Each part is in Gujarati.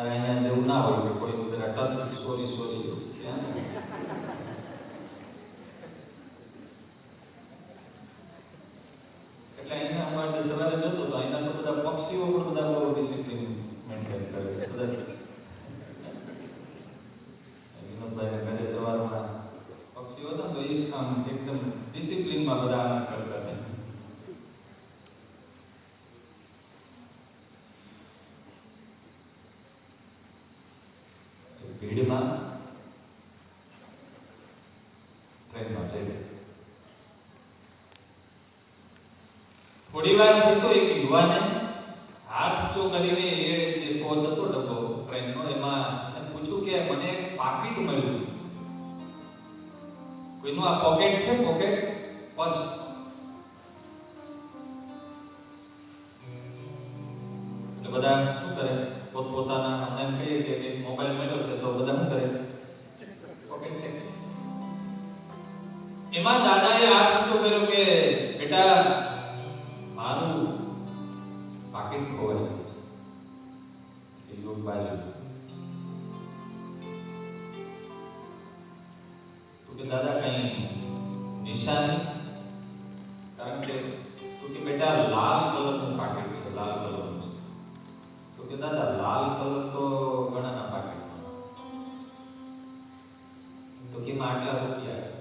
મારે અહીંયા જેવું ના હોય કે કોઈ જરા ટચ સોરી ત્યાં એટલે અહીંયા અમારે જે સવારે જતો તો અહીંના તો બધા પક્ષીઓ પણ બધા બહુ ડિસિપ્લિન મેન્ટેન કરે છે બધા. વિનોદભાઈ ઘરે સવારમાં પક્ષીઓ હતા તો એ કામ એકદમ ડિસિપ્લિનમાં બધા આનંદ કરતા હતા. ભીડમાં ટ્રેનમાં જઈ થોડી વાર થઈ તો એક યુવાને હાથ ઊંચો કરીને એ જે કોચ હતો ડબ્બો ટ્રેનનો એમાં પૂછ્યું કે મને પાકીટ મળ્યું છે, કોઈનું આ પોકેટ છે, પોકેટ પર્સ. એટલે બધા શું કરે પોતપોતાના હમણાં એમ કહીએ કે એક મોબાઈલ મળ્યો છે તો બધા શું કરે પોકેટ છે. એમાં દાદાએ હાથ ઊંચો કર્યો કે બેટા મારું પાકીટ ખોવાઈ ગયું છે. તે યુવક બાજુ તો કે દાદા કઈ નિશાની? કારણ કે તો કે બેટા લાલ કલરનું પાકીટ છે, લાલ કલરનું છે. તો કે દાદા લાલ કલર તો ઘણાના પાકીટમાં. તો કે આટલા રૂપિયા છે.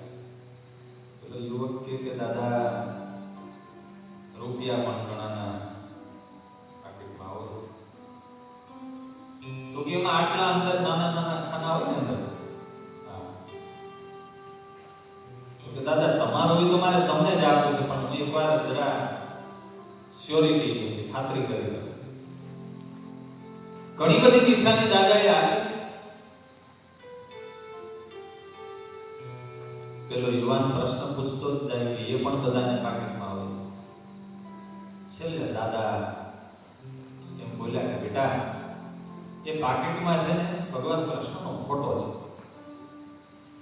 પેલો યુવક કે દાદા રૂપિયા પણ ઘણાના પાકીટમાં હોય. તો કે એમાં આટલા અંદર નાના નાના ખાના હોય ને અંદર. તો કે દાદા તમારો હોય તો મારે તમને જ આપવું છે, પણ હું એકવાર જરા શ્યોરિટી કે ખાતરી કરી લઉં. ઘણી બધી નિશાની દાદાએ આપી. પેલો યુવાન પ્રશ્ન પૂછતો જ જાય કે એ પણ બધાને પાકીટમાં હોય. છેલ્લે દાદા એમ બોલ્યા કે બેટા એ પાકીટમાં છે ને ભગવાન કૃષ્ણનો ફોટો છે.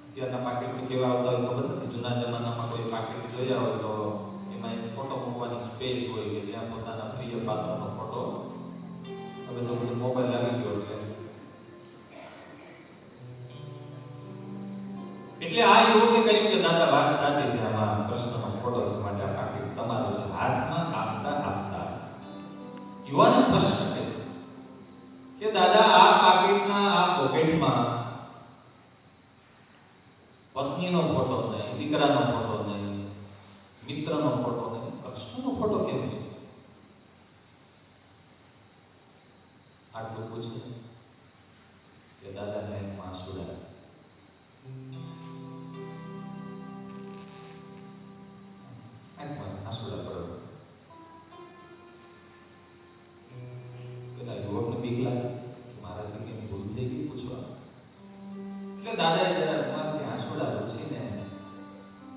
અત્યારના પાકીટ તો કેવા આવતા હોય ખબર નથી. જૂના જમાનામાં કોઈ પાકીટ જોયા હોય તો એમાં એક ફોટો મૂકવાની સ્પેસ હોય કે જ્યાં પોતાના પ્રિય પાત્રનો ફોટો. હવે તો બધું મોબાઈલ આવી ગયો એટલે આ યુવકે કહ્યું કે દાદા વાત સાચી છે, આમાં કૃષ્ણનો ફોટો છે માટે આ પાકીટ તમારું છે. હાથમાં આપતા આપતા યુવાને પ્રશ્ન કર્યો કે દાદા આ પાકીટના આ પોકેટમાં પત્નીનો ફોટો નહીં, દીકરાનો ફોટો નહીં, મિત્રનો ફોટો નહીં, કૃષ્ણનો ફોટો કેમ નહીં? આટલું પૂછ્યું કે દાદાને એમાં આંસુડા. આંસુડા પડે. પેલા યુવકને બીક લાગી કે મારાથી કઈ ભૂલ થઈ ગઈ પૂછવા. એટલે દાદાએ જરા મારાથી આંસુડા લૂછીને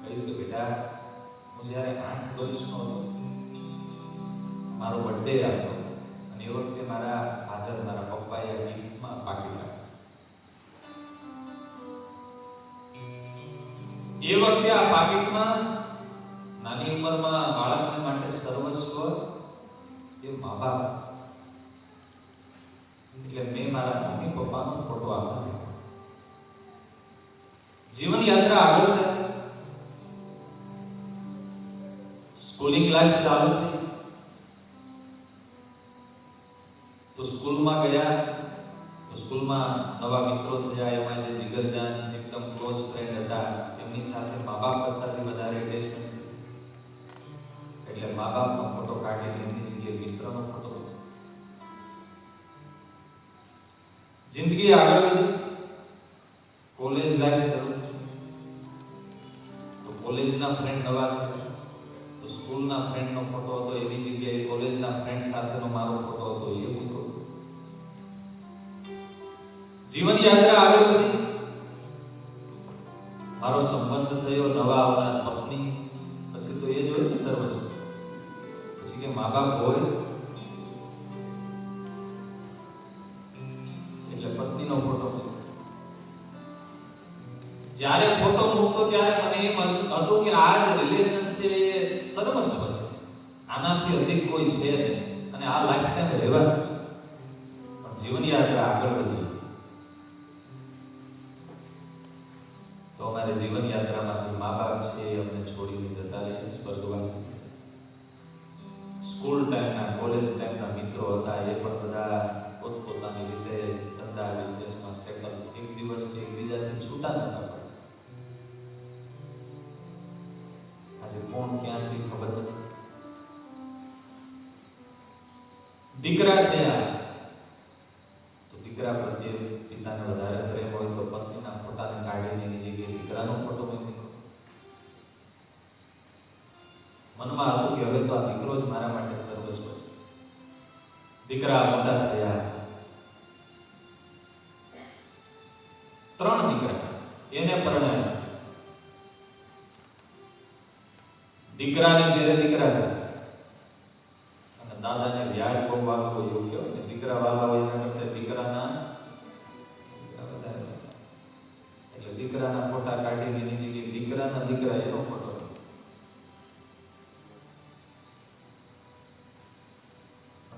કહ્યું કે બેટા હું જ્યારે 8 વર્ષનો હતો, મારો બર્થડે હતો અને એ વખતે મારા ફાધર, મારા પપ્પાએ ગિફ્ટમાં પાકીટ આપ્યું. એ વખતે આ પાકીટમાં નાની ઉંમરમાં બાળકને માટે સર્વસ્વ એ મા બાપ. એટલે મેં મારા મમ્મી પપ્પાનો ફોટો આપ્યો. જીવન યાત્રા આગળ થઈ, સ્કૂલિંગ લાઈફ ચાલુ થઈ. તો સ્કૂલમાં ગયા તો સ્કૂલમાં નવા મિત્રો થયા. એમાં જે જીગરજાન એકદમ ક્લોઝ ફ્રેન્ડ હતા એમની સાથે મા બાપ કરતાથી વધારે એટેચમેન્ટ થઈ. એટલે મા બાપનો ફોટો કાઢીને એમની જગ્યાએ મિત્રનો ફોટો. જિંદગી આગળ વધી, કોલેજ લાઈફ શરૂ થઈ. તો કોલેજના ફ્રેન્ડ નવા થયા. તો સ્કૂલના ફ્રેન્ડનો ફોટો હતો એની જગ્યાએ કોલેજના ફ્રેન્ડ સાથેનો મારો ફોટો હતો એ મૂકો. જીવન યાત્રા આગળ વધી. મારો સંબંધ થયો નવા આવનાર પત્ની. પછી તો એ જ હોય ને સર્વસ્વ. પછી કે મા બાપ હોય એટલે પત્નીનો ફોટો. જ્યારે ફોટો મૂકતો ત્યારે મને એમ હતું કે આ જ રિલેશન છે એ સર્વસ્વ છે, આનાથી અધિક કોઈ છે નહીં અને આ લાઈફ ટાઈમ રહેવાનું છે. પણ જીવન યાત્રા આગળ અમારી જીવન યાત્રામાંથી મા બાપ છે એ અમને છોડીને જતા રહ્યા, સ્વર્ગવાસી. સ્કૂલ ટાઈમના, કોલેજ ટાઈમના મિત્રો હતા, એ પણ બધા પોતપોતાની રીતે ધંધા બિઝનેસમાં સેટલ. એક દિવસથી એકબીજાથી છૂટા નતા પડતા. આજે કોણ ક્યાં છે ખબર નથી. દીકરા થયા તો દીકરા પ્રત્યે પિતાને વધારે પ્રેમ હોય તો પત્નીના ફોટાને કાઢીને એની જગ્યાએ દીકરાનો ફોટો મૂક્યો. મનમાં હતું કે હવે તો આ દીકરો જ મારા માટે સર્વસ્વ છે. દીકરા મોટા થયા, 3 દીકરા, એને પરણાયા. દીકરાને ઘેરે દીકરા થયા અને દાદાને વ્યાજ બહુ વાળવો યોગ્ય હોય ને, દીકરા વાળવા હોય એના કરતા દીકરાના વધારે. એટલે દીકરાના ફોટા કાઢીને એની જગ્યાએ દીકરાના દીકરા એનો ફોટો.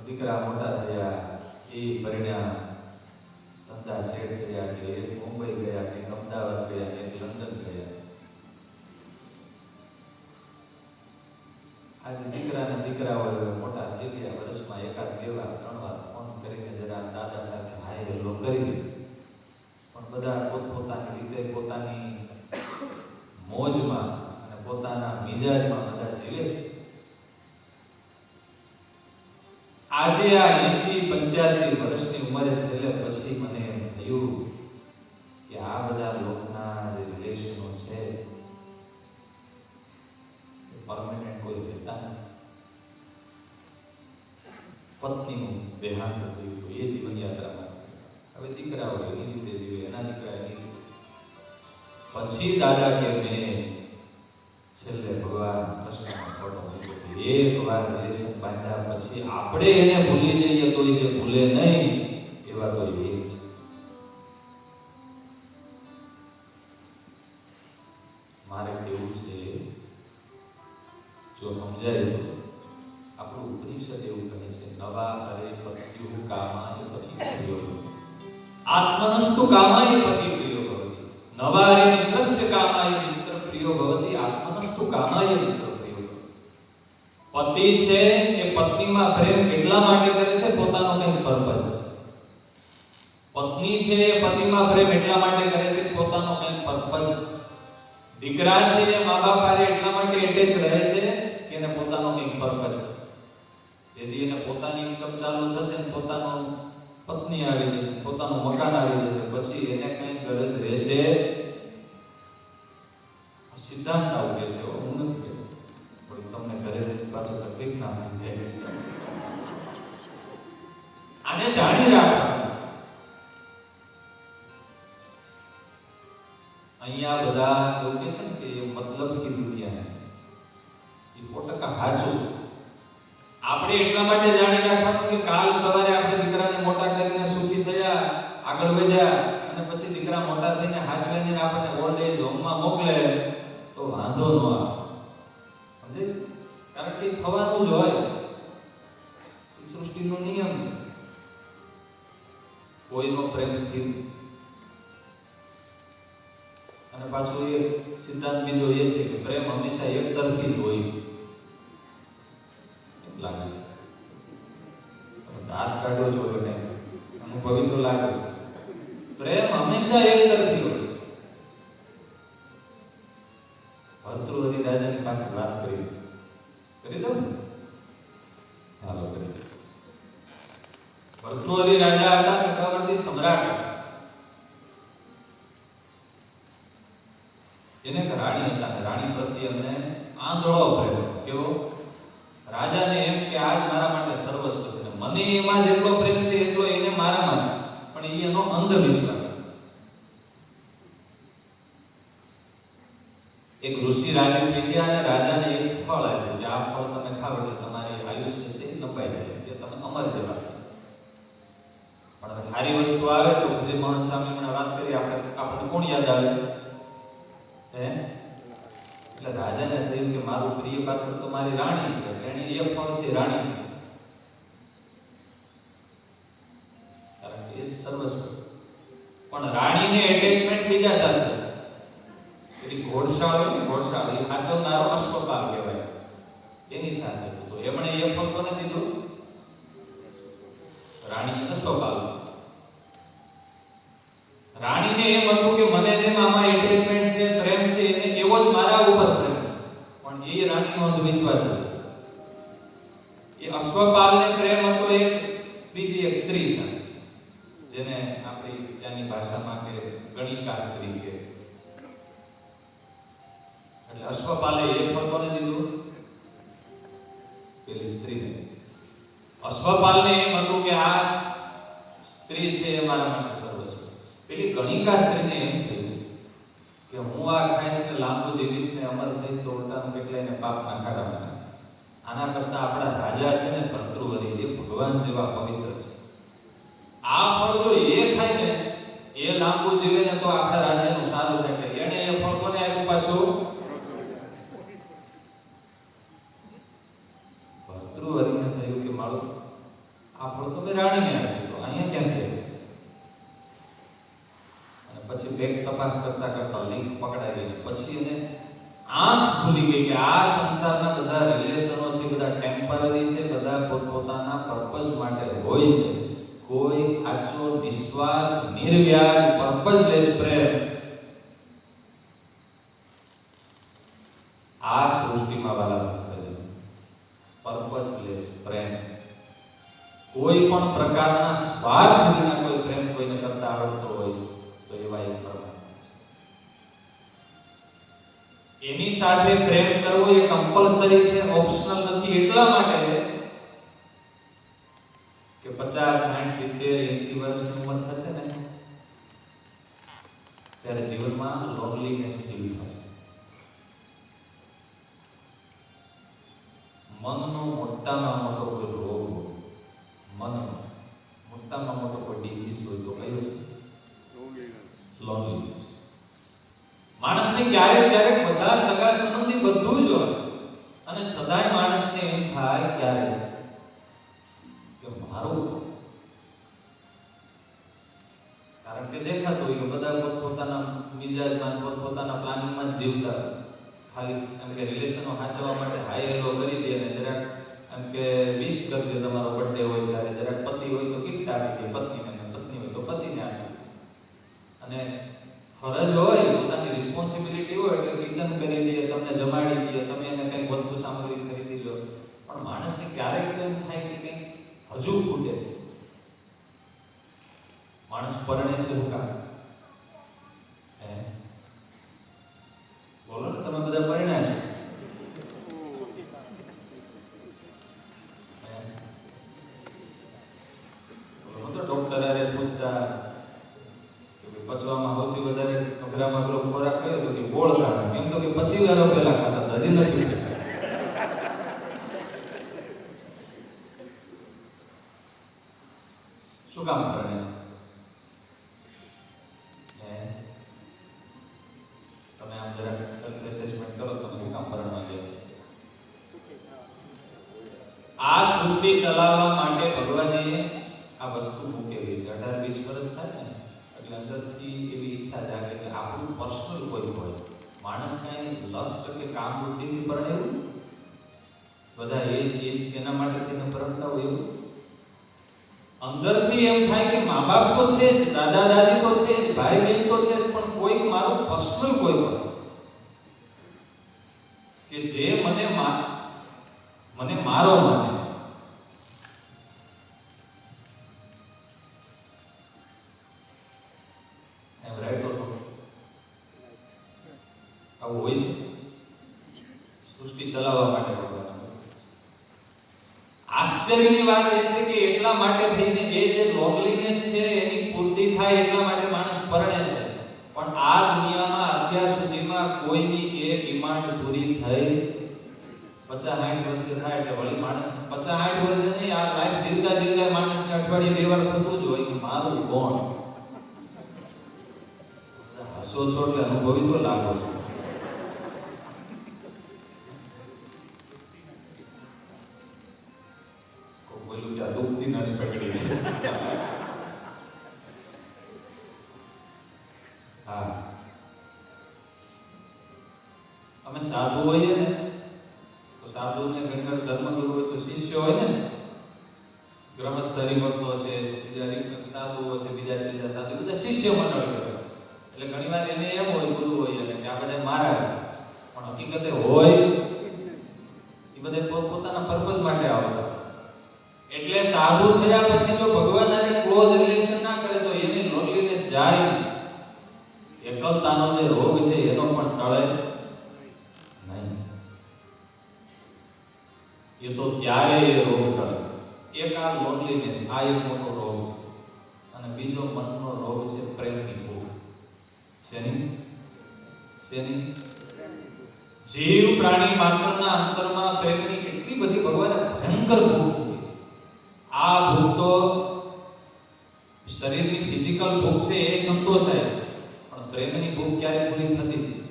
દીકરા મોટા થયા, એ પરિણ્યા, ધંધા સેટ થયા, કે મુંબઈ ગયા, કે અમદાવાદ ગયા, કે લંડન ગયા. આજે દીકરાના દીકરાઓ મોટા થઈ ગયા, વર્ષમાં 1 2 વાર 3 વાર ફોન કરીને જરા દાદા સાથે હાય હેલો કરી. પણ બધા પોતપોતાની રીતે પોતાની મોજમાં અને પોતાના મિજાજમાં બધા જીવે છે. આજે આ 80-85 વર્ષની ઉંમરે છેલ્લે પછી મને એમ થયું કે આ બધા લોકોના જે રિલેશનો છે પરમેનન્ટ કોઈ રહેતા નથી. પત્નીનું દેહાંત થયું તો એ જીવન યાત્રામાં હવે દીકરાઓ એની રીતે જીવે, એના દીકરા એની રીતે. પછી દાદા કે મેં છેલ્લે ભગવાન કૃષ્ણનો ફોટો મૂક્યો. એક વાર રિલેશન બાંધ્યા પછી આપણે એને ભૂલી જઈએ તો જે ભૂલે નહીં એવા તો એક છે. મારે કેવું છે, જો સમજાય તો આપણું ઉપનિષદ એવું કહે છે, નવા હરે પત્યુ કામાય પતિ પ્રિયો આત્મનસ્તુ કામાય પતિ પ્રિયો ભવતિ. નવા હરે મિત્રસ્ય કામાય મિત્ર પ્રિયો ભવતિ આત્મનસ્તુ કામાય મિત્ર પ્રિયો ભવતિ. પતિ છે એ પત્નીમાં પ્રેમ એટલા માટે કરે છે પોતાનો કંઈક પર્પસ. પત્ની છે એ પતિમાં પ્રેમ એટલા માટે કરે છે પોતાનો કંઈક પર્પસ. દીકરા છે એ મા બાપ હારે એટલા માટે એટેચ રહે છે કે એને પોતાનો કંઈક પર્પસ છે. જેથી એને પોતાની ઇન્કમ ચાલુ થશે ને પોતાનો પત્ની આવી જશે, પોતાનું મકાન આવી જશે, પછી એને કંઈ ગરજ રહેશે. સિદ્ધાંત આવું કે છે, હું નથી કહેતો, પણ તમને ઘરે જઈને પાછો તકલીફ ના થઈ જાય. આને જાણી રાખવાનું છે. અહીંયા બધા એવું કે છે ને કે મતલબ કી દુનિયા એ 100% સાચું છે. આપણે એટલા માટે જાણી રાખવાનું કે કાલ સવારે આપણે દીકરાને મોટા કરીને સુખી થયા, આગળ વધ્યા અને પછી દીકરા મોટા થઈને હાચવીને આપણને ઓલ્ડ એજ હોમમાં મોકલે તો વાંધો ન આવે. સમજે છે? કારણ કે થવાનું જ હોય, એ સૃષ્ટિનો નિયમ છે. કોઈનો પ્રેમ સ્થિર નથી. અને પાછું એ સિદ્ધાંત બીજો એ છે કે પ્રેમ હંમેશા એક તરફી જ હોય છે. એમ લાગે છે, દાંત કાઢો છો એટલે અનુભવી તો લાગે છે. પ્રેમ હંમેશા એક તરફી હોય છે. ભર્તૃહરિ રાજાની પાછી વાત કરી દઉં. હાલો કરી. ભર્તૃહરિ રાજા હતા, ચક્રવર્તી સમ્રાટ. એને એક રાણી હતા અને રાણી પ્રત્યે અમને આંધળો પ્રેમ હતો. કેવો? રાજાને એમ કે આજ મારા માટે સર્વસ્વ છે, મને એમાં જેટલો પ્રેમ છે એટલો એને મારામાં છે, પણ એ એનો અંધવિશ્વાસ. એક ઋષિ રાજી થઈ ગયા અને રાજાને એક ફળ આપ્યું કે આ ફળ તમે ખાવ એટલે તમારી આયુષ્ય છે એ લંબાઈ જાય, કે તમે અમર જેવા થાય. પણ હવે સારી વસ્તુ આવે તો જે મહંત સ્વામી મને વાત કરી, આપણને કોણ યાદ આવે? એટલે રાજાને થયું કે મારું પ્રિય પાત્ર તો મારી રાણી છે, એને એ ફળ છે રાણી, કારણ કે એ સર્વસ્વ. પણ રાણીને એટેચમેન્ટ બીજા સાથે, પ્રેમ હતો એક બીજી એક સ્ત્રી સાથે, જેને આપણી ત્યાંની ભાષામાં કે ગણિકા સ્ત્રી કે. એટલે અશ્વપાલે એ ફળ કોને દીધું? પેલી સ્ત્રીને. અશ્વપાલને એમ હતું કે આ સ્ત્રી છે એ મારા માટે સર્વસ્વ છે. પેલી ગણિકા સ્ત્રીને એમ થયું કે હું આ ખાઈશ ને લાંબુ જીવીશ ને અમર થઈશ તો ઉલટાનું કેટલાયને પાપના ખાડામાં નાખીશ. આના કરતા આપણા રાજા છે ને ભર્તૃહરિ, એ ભગવાન જેવા પવિત્ર છે. આ ફળ જો એ ખાય ને, એ લાંબુ જીવે ને તો આપણા રાજ્યનું સારું થાય. એને એ ફળ કોને આપ્યું પાછું? ભર્તૃહરિને થયું કે મારું આ ફળ તો મેં રાણીને આપ્યું, તો અહીંયા ક્યાંથી આવ્યું? અને પછી બેગ તપાસ કરતા કરતા લિંક પકડાઈ ગઈ. પછી એને આંખ ખુલી ગઈ કે આ સંસારના બધા રિલેશનો છે, બધા ટેમ્પરરી છે, બધા પોતપોતાના પર્પઝ માટે હોય છે. કોઈ સાચો નિસ્વાર્થ નિર્વ્યાજ પર્પઝલેસ પ્રેમ આ સૃષ્ટિમાં વાલા ભક્તજન, પર્પઝલેસ પ્રેમ, કોઈ પણ પ્રકારના સ્વાર્થ વિના કોઈ પ્રેમ કોઈને કરતા આવડતો હોય તો એવા એક પરમાત્મા છે. એની સાથે પ્રેમ કરવો એ કમ્પલસરી છે, ઓપ્શનલ નથી. એટલા માટે કે 50, 60, 70, 80 વર્ષની ઉંમર થશે ને ત્યારે જીવનમાં લોનલીનેસ ફીલ થશે. મનનો મોટામાં મોટો કોઈ રોગ હોય, મનનો મોટામાં મોટો કોઈ ડિસીઝ હોય તો કયો છે? લોનલીનેસ. માણસને ક્યારેક ક્યારેક બધા સગા સંબંધી બધું જ હોય અને છતાંય માણસને એમ થાય ક્યારેક કે મારું, કારણ કે દેખાતું હોય કે બધા પોતાના મિજાજમાં, પોતાના પ્લાનિંગમાં જ જીવતા. ખાલી એમ કે રિલેશનો સાચવવા માટે હાય હેલો કરી દે અને જરાક એમ કે વિશ કરી દે, તમારો બર્થડે હોય ત્યારે જરાક પતિ હોય તો ગિફ્ટ આપી દે પત્નીને, અને પત્ની હોય તો પતિને આપે. અને ફરજ હોય, પોતાની રિસ્પોન્સિબિલિટી હોય એટલે કિચન કરી દે, તમને જમાડી દે, તમે એને કંઈક વસ્તુ સામગ્રી ખરીદી લો. પણ માણસને ક્યારેક તો એમ થાય કે કંઈક હજુ ખૂટે છે. માણસ પરણે છે શું કામ? બોલો ને, તમે બધા પરણ્યા છો. ડોક્ટર આરે પૂછતા કે પચવામાં સૌથી વધારે અઘરામાં અઘરો ખોરાક કયો તો કે ગોળ ખાવાનો. એમ તો કે 25 વર્ષ પહેલા ખાતા હતા, હજી નથી. શું કામ પરણે છે? તમે આમ જરાક સેલ્ફ એસેસમેન્ટ કરો, તમે શું કામ પરણવા જાય? આ સૃષ્ટિ ચલાવવા માટે ભગવાને આ વસ્તુ મૂકેલી છે. 18-20 વર્ષ થાય ને એટલે અંદરથી એવી ઈચ્છા જાગે કે આપણું પર્સનલ કોઈ હોય. માણસ કાંઈ લસ્ટ કે કામ બુદ્ધિથી પરણેવું, બધા એજ એના માટે થઈને પરણતા હોય એવું અંદરથી એમ થાય કે મા બાપ તો છે જ, દાદા દાદી તો છે જ, ભાઈ બહેન તો છે જ, પણ કોઈક મારું પર્સનલ કોઈ હોય કે જે મને મારો માને. એમ રાઈટ ઓર નોટ? આવું હોય છે સૃષ્ટિ ચલાવવા માટે ભગવાન. આશ્ચર્યની વાત એ છે કે એટલા માટે થઈને એ જે લોનલીનેસ છે એની પૂર્તિ થાય એટલા માટે માણસ પરણે છે. પણ આ દુનિયામાં અત્યાર સુધીમાં કોઈની એ ડિમાન્ડ પૂરી થઈ 50-60 વર્ષે થાય એટલે વળી માણસ 50-60 વર્ષે નહીં, આ લાઈફ જીવતા જીવતા માણસને અઠવાડિયે 2 વાર થતું જ હોય કે મારું કોણ. હસો છો એટલે અનુભવી તો લાગો છો. બોલું કે દુઃખથી નસ પકડી છે. હા, અમે સાધુ હોઈએ ને તો સાધુને ઘણી વાર ધર્મગુરુ હોય તો શિષ્ય હોય ને, ગ્રહસ્થ હરિભક્તો છે, બીજા સાધુઓ છે, બીજા ત્રીજા સાધુ, બધા શિષ્ય મંડળ કહેવાય. એટલે ઘણી વાર એને એમ હોય ગુરુ હોય એટલે કે આ બધા મારા છે, પણ હકીકતે હોય એ બધા પોતાના પર્પઝ માટે આવતા. એટલે સાધુ થયા પછી જો ભગવાન હારે ક્લોઝ રિલેશન ના કરે તો એની લોનલીનેસ જાય નહીં. એકલતાનો જે રોગ છે એનો પણ ટળે નહીં. એ તો ત્યારે એ રોગ ટળે. એક આ લોનલીનેસ, આ એક મોટો રોગ છે. અને બીજો મનનો રોગ છે પ્રેમની ભૂખ. શેની? જીવ પ્રાણી માત્રના અંતરમાં પ્રેમની એટલી બધી ભગવાને ભયંકર ભૂખ મૂકી છે. આ ભૂખ તો શરીરની ફિઝિકલ ભૂખ છે એ સંતોષાય છે, પણ પ્રેમની ભૂખ ક્યારે પૂરી થતી નથી.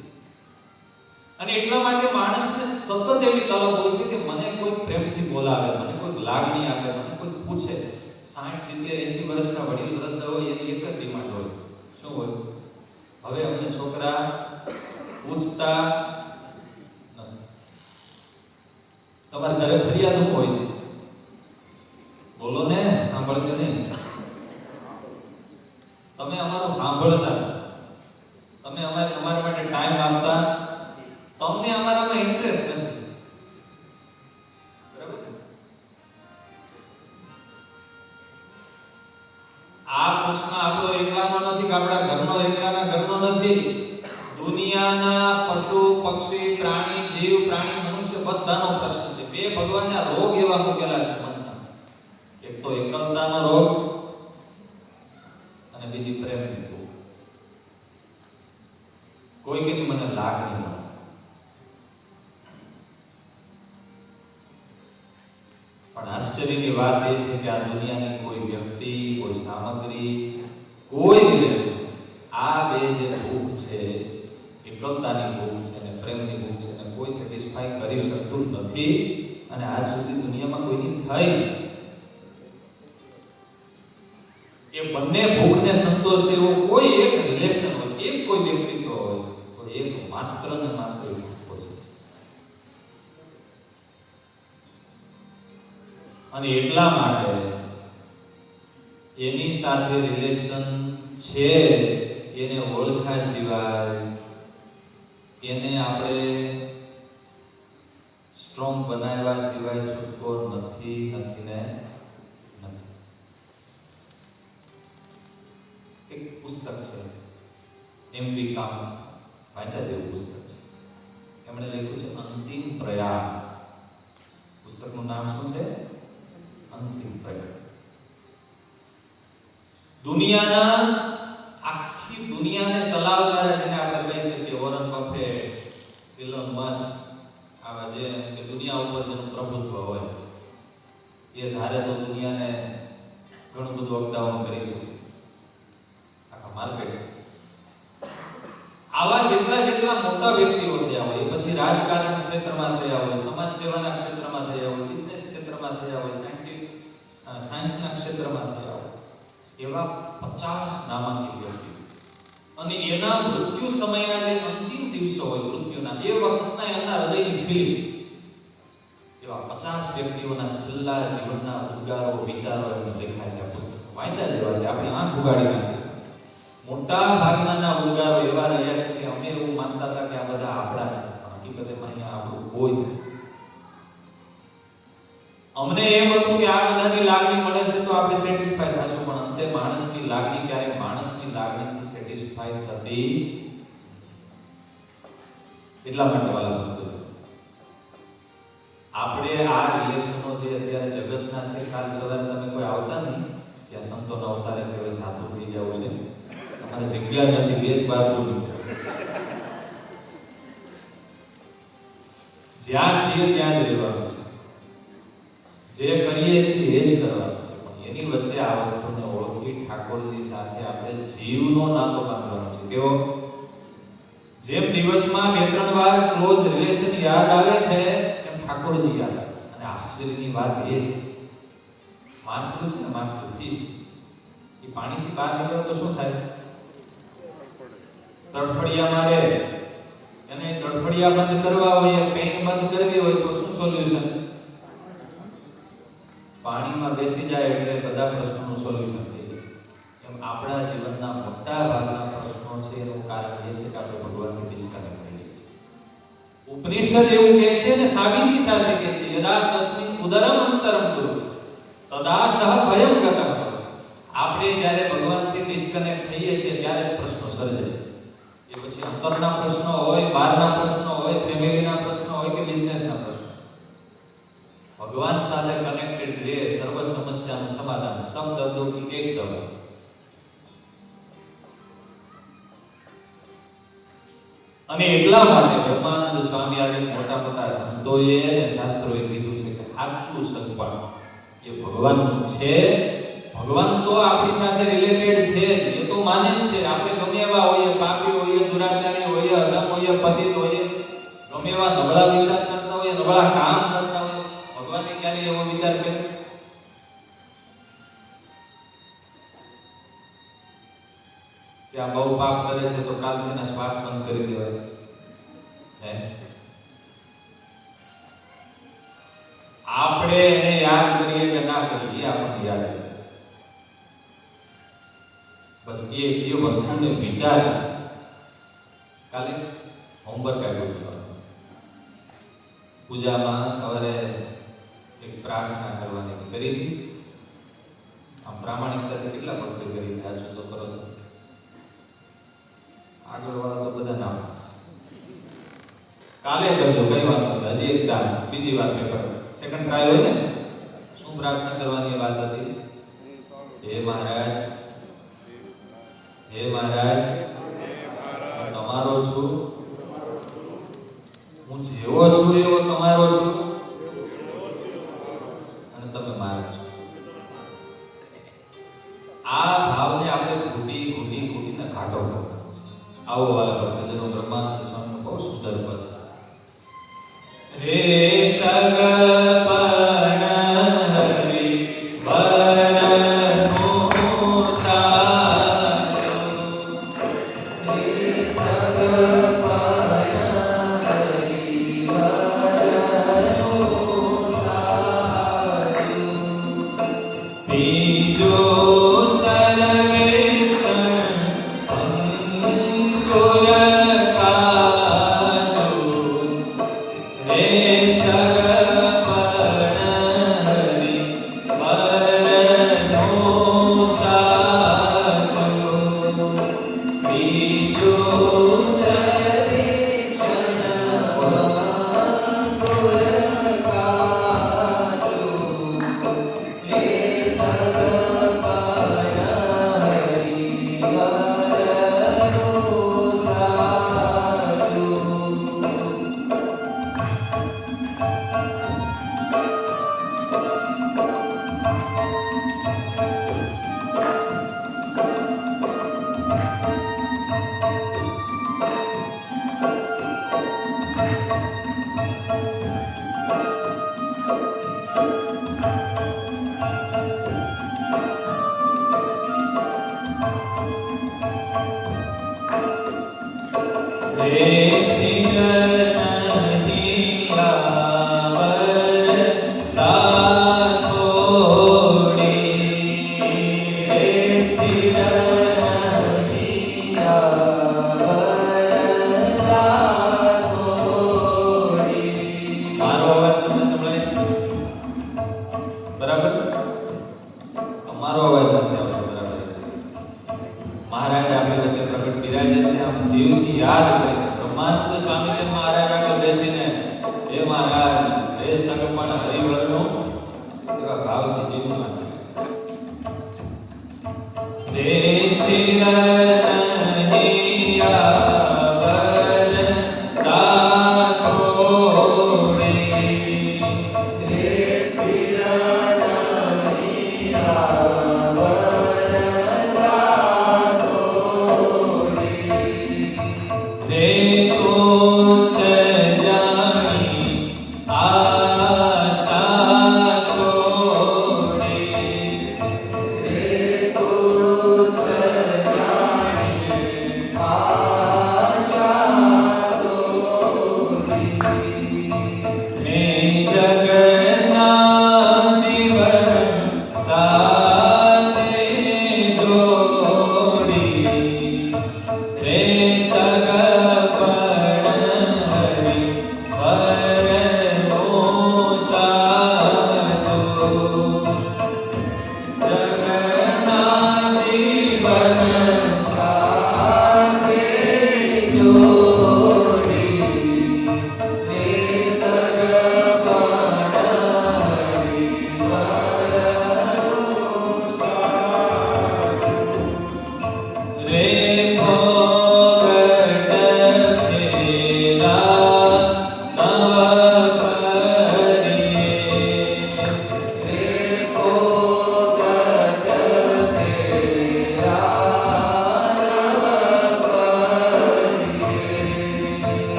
અને એટલા માટે માણસને સતત એવી તલબ હોય છે કે મને કોઈ પ્રેમથી બોલાવે, મને કોઈ લાગણી આપે, મને કોઈ પૂછે. 60, 70, 80 વર્ષના વડીલ વૃદ્ધ હોય એની એક જ ડિમાન્ડ હોય. શું હોય? હવે અમને છોકરા પૂછતા નથી. તમારા ઘરે ફરિયાદ શું હોય છે? બોલો ને, સાંભળશે નહીં. તમે અમારું સાંભળતા નથી, તમે અમારા માટે ટાઈમ આપતા, તમને અમારામાં ઇન્ટરેસ્ટ નથી. બરાબર? આ પ્રશ્ન આપણો એકલાનો નથી કે આપણા ઘરનો એકલાના ઘરનો નથી. દુનિયાના પશુ, પક્ષી, પ્રાણી, જીવ, પ્રાણી, મનુષ્ય બધાનો પ્રશ્ન છે. બે ભગવાનના રોગ એવા મૂકેલા છે મનમાં. એક તો એકલતાનો રોગ અને બીજી પ્રેમની ભૂખ. કોઈ કે મને લાગણી મળે. પણ આશ્ચર્યની વાત એ છે કે આ દુનિયાની કોઈ વ્યક્તિ, કોઈ સામગ્રી, કોઈ રિલેશન, આ બે જે ભૂખ છે, એકલતાની ભૂખ છે અને પ્રેમની ભૂખ છે, એને કોઈ સેટિસ્ફાઈ કરી શકતું નથી. અને આજ સુધી દુનિયામાં કોઈની થઈ નથી. એ બંને ભૂખને સંતોષે એવો કોઈ એક રિલેશન હોય, એક કોઈ વ્યક્તિત્વ હોય, તો એક માત્ર ને માત્ર ભૂખ છે. અને એટલા માટે એની સાથે રિલેશન છે એને ઓળખ્યા સિવાય, એને આપણે સ્ટ્રોંગ બનાવ્યા સિવાય છૂટકો નથી. એક પુસ્તક છે એમ.વી. કામત, વાંચા જેવું પુસ્તક છે. એમણે લખ્યું છે અંતિમ પ્રયાણ. પુસ્તકનું નામ શું છે? અંતિમ પ્રયાણ. આખી દુનિયાને ચલાવનારા જેને આપણે કહી શકીએ, વોરન બફેટ, ઇલોન મસ્ક, આવા જે કે દુનિયા ઉપર જેનું પ્રભુત્વ હોય, એ ધારે તો દુનિયાને ઘણું બધું અપડાઉન કરી શકે, આખા માર્કેટ. આવા જેટલા મોટા વ્યક્તિઓ થયા હોય, પછી રાજકારણ ક્ષેત્રમાં થયા હોય, સમાજ સેવાના ક્ષેત્રમાં થયા હોય, બિઝનેસ ક્ષેત્રમાં થયા હોય, સાયન્સના ક્ષેત્રમાં થયા હોય, એવા 50 નામાંકિત વ્યક્તિઓ, અને એના મૃત્યુ સમયના જે અંતિમ દિવસો હોય મૃત્યુના, એ વખતના એમના હૃદયની ફિલિંગ, એવા 50 વ્યક્તિઓના છેલ્લા જીવનના ઉદ્ગારો, વિચારો એમને લખ્યા છે. આ પુસ્તક વાંચ્યા જેવા છે, આપણે આંખ ઉગાડી નાખી છે. મોટા ભાગના ઉદ્ગારો એવા રહ્યા છે કે અમે એવું માનતા હતા કે આ બધા આપણા છે, પણ હકીકતમાં અહીંયા આપણું કોઈ નથી. અમને એમ હતું કે આ બધાની લાગણી મળે છે તો આપણે સેટિસ્ફાઈ થશું, પણ અંતે માણસની લાગણી ક્યારેય માણસની લાગણીથી સેટિસ્ફાઈ થતી. એટલા માટે વાલા ભક્તો, આપણે આ રિલેશનો જે અત્યારે જગતના છે, કાલ સવારે તમે કોઈ આવતા નહીં ત્યાં સંતોનો અવતારે કહેવાય સાધુ થઈ જવું છે, તમારે જગ્યા નથી, 2 જ બાથરૂમ છે, જ્યાં છીએ ત્યાં જ રહેવાનું છે, જે કરીએ છીએ એ જ કરવાનું છે. પણ એની વચ્ચે આ વસ્તુને ઓળખી ઠાકોરજી સાથે આપણે જીવનો નાતો બાંધવાનો છે. કેવો? જેમ દિવસમાં 2-3 વાર ક્લોઝ રિલેશન યાદ આવે છે, એમ ઠાકોરજી યાદ આવે. અને આશ્ચર્યની વાત એ છે, માછલું છે ને, માછલું ફિશ, એ પાણીથી બહાર નીકળે તો શું થાય? તડફડિયા મારે. એને તડફડિયા બંધ કરવા હોય, પેન બંધ કરવી હોય તો શું સોલ્યુશન? પાણીમાં બેસી જાય એટલે બધા પ્રશ્નોનું સોલ્યુશન થઈ જાય. એમ આપણા જીવનના મોટા ભાગના પ્રશ્નો છે, એનું કારણ એ છે કે આપણે ભગવાનથી ડિસ્કનેક્ટ થઈ ગયા છીએ. ઉપનિષદ એવું કહે છે ને સાબિતી સાથે કહે છે, યદા તસ્મિન ઉદરમ અંતરમ કુરુ, તદા સહ ભયમ ગતમ. આપણે જ્યારે ભગવાનથી ડિસ્કનેક્ટ થઈએ છીએ ત્યારે પ્રશ્નો સર્જાય છે. એ પછી અંતરના પ્રશ્નો હોય, બહારના પ્રશ્નો હોય, ફેમિલીના પ્રશ્નો હોય કે બિઝનેસના પ્રશ્નો, ભગવાન સાથે કનેક્ટેડ રહે, સર્વ સમસ્યાનું સમાધાન. સબ દર્દો કી એક દવા. અને એટલા માટે બ્રહ્માનંદ સ્વામી આદિ મોટા મોટા સંતોએ અને શાસ્ત્રોએ કીધું છે કે સાચું સગપણ એ ભગવાનનું છે. ભગવાન તો આપણી સાથે રિલેટેડ છે, એ તો માને જ છે. આપણે ગમે એવા હોઈએ, પાપી હોઈએ, દુરાચારી હોઈએ, અધમ હોઈએ, પતિત હોઈએ, ગમે એવા નબળા વિચાર કરતા હોઈએ, નબળા કામ કરતા હોઈએ, ભગવાને ક્યારે એવો વિચાર કર્યો કે આ બહુ પાપ કરે છે તો કાલથી ના શ્વાસ બંધ કરી દેવા છે? આપણે એને યાદ કરીએ કે ના કરીએ, આપણને યાદ કરે છે. બસ એ વસ્તુને વિચાર. કાલે હોમવર્ક આવ્યું હતું પૂજામાં, સવારે એક પ્રાર્થના કરવાની કરી હતી. આમ પ્રામાણિકતાથી કેટલા ભક્તો કરી હતી? આજો તો કરો. આગળ વાળા તો બધા ના પાસ. કાલે કરજો, કઈ વાત નહીં, હજી એક ચાન્સ, બીજી વાર પેપર સેકન્ડ ટ્રાય હોય ને. શું પ્રાર્થના કરવાની વાત હતી? હે મહારાજ, હે મહારાજ, હું તમારો છું, હું જેવો છું એવો તમારો છું, અને તમે મારા છો. આ ભાવને આપણે ઘૂંટીને ઘાટો કરવાનો છે. આવો વાલા ભક્તજનો, બ્રહ્માનંદ સ્વામીનું બહુ સુંદર પદ છે. રે સગપણ હરિ વરનો સાજો. રે સગપણ હરિ વરનો સાજો. બીજો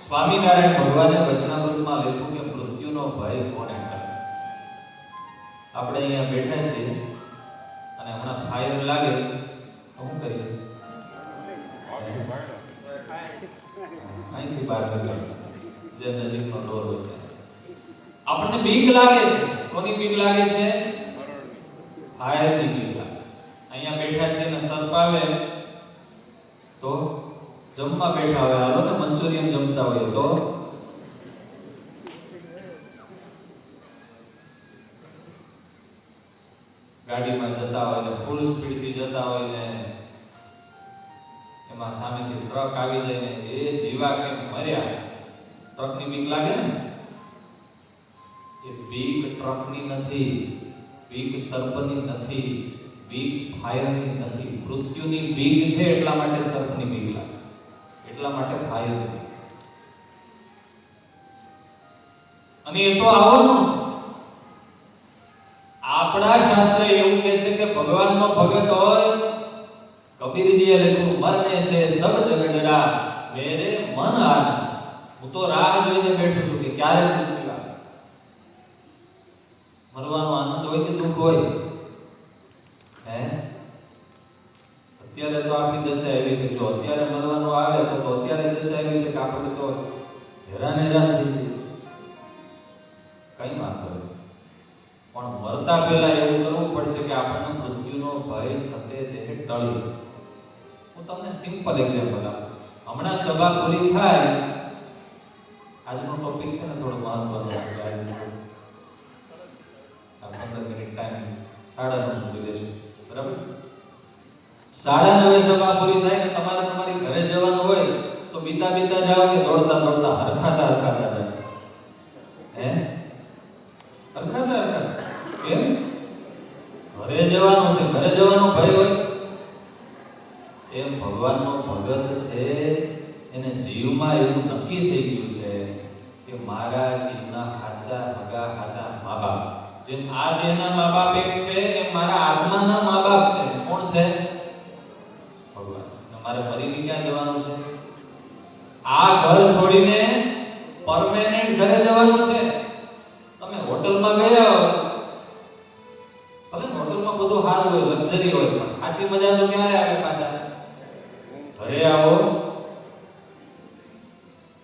સ્વામિનારાયણ ભગવાને વચનામૃતમાં લખ્યું કે મૃત્યુનો ભય કોને ટળે. આપણે અહીંયા બેઠા છીએ અને હમણાં ફાયર લાગે તો શું કરીએ? અહીંથી બહાર નીકળો, જે નજીકનો ડોર હોય ત્યાં. આપણને બીક લાગે છે. કોની બીક લાગે છે? ફાયરની બીક લાગે છે. અહીંયા બેઠા છે ને સર્પ આવે તો જમવા બેઠા હોય, હાલો ને મંચુરિયન જમતા હોય તો ગાડીમાં જતા હોય ને ફૂલ સ્પીડથી જતા હોય ને એમાં સામેથી ટ્રક આવી જાય ને એ જીવા કે મર્યા, ટ્રકની બીક લાગે ને. એ બીક ટ્રકની નથી, બીક સર્પની નથી, બીક ફાયરની નથી. મૃત્યુની બીક છે એટલા માટે સર્પની બીક લાગે છે, એટલા માટે ફાયરની બીક. અને એ તો આવવાનું છે. આપણા શાસ્ત્ર એવું કહે છે કે ભગવાનનો ભગત હોય, કબીરજીએ લખ્યું મરને સે સબ જગ ડરા મેરે મન આના. હું તો રાહ જોઈને બેઠો છું કે ક્યારે મૃત્યુ આવે. મરવાનો આનંદ હોય કે દુઃખ હોય? હે, અત્યારે તો આપણી દશા એવી છે, જો અત્યારે મરવાનું આવે તો અત્યારે દશા એવી છે કે આપણે તો હેરાન થઈ જઈએ. કઈ વાંધો નહીં, પણ મરતા પહેલા એવું કરવું પડશે કે આપણને મૃત્યુનો ભય છતે દેહ ટળી. હું તમને સિમ્પલ એક્ઝામ્પલ આપું. હમણાં સભા પૂરી થાય, આજનો ટોપિક છે ને થોડો મહત્વનો છે. 15 મિનિટ ટાઈમ 9:30 સુધી લેશું, બરાબર? 9:30 સભા પૂરી થાય ને તમારે તમારી ઘરે જવાનું હોય તો બીતા જાઓ કે દોડતા હરખાતા જાઓ? હે, હરખાતા કેમ? ઘરે જવાનું છે, ઘરે જવાનો ભય હોય. એમ ભગવાનનો ભગત છે એને જીવમાં એવું નક્કી થઈ ગયું છે કે મારા જીવના હાચા હગા હાચા મા બાપ, જેમ આ દેહના મા બાપ એક છે એમ મારા આત્માના મા બાપ છે. કોણ છે? ભગવાન છે. મારે મરીને ક્યાં જવાનું છે? આ ઘર છોડીને પરમેનન્ટ ઘરે જવાનું છે. તમે હોટલમાં ગયા હો, ભલે હોટલમાં બધું સારું હોય, લક્ઝરી હોય, પણ સાચી મજા તો ક્યારે આવે? પાછા ઘરે આવો.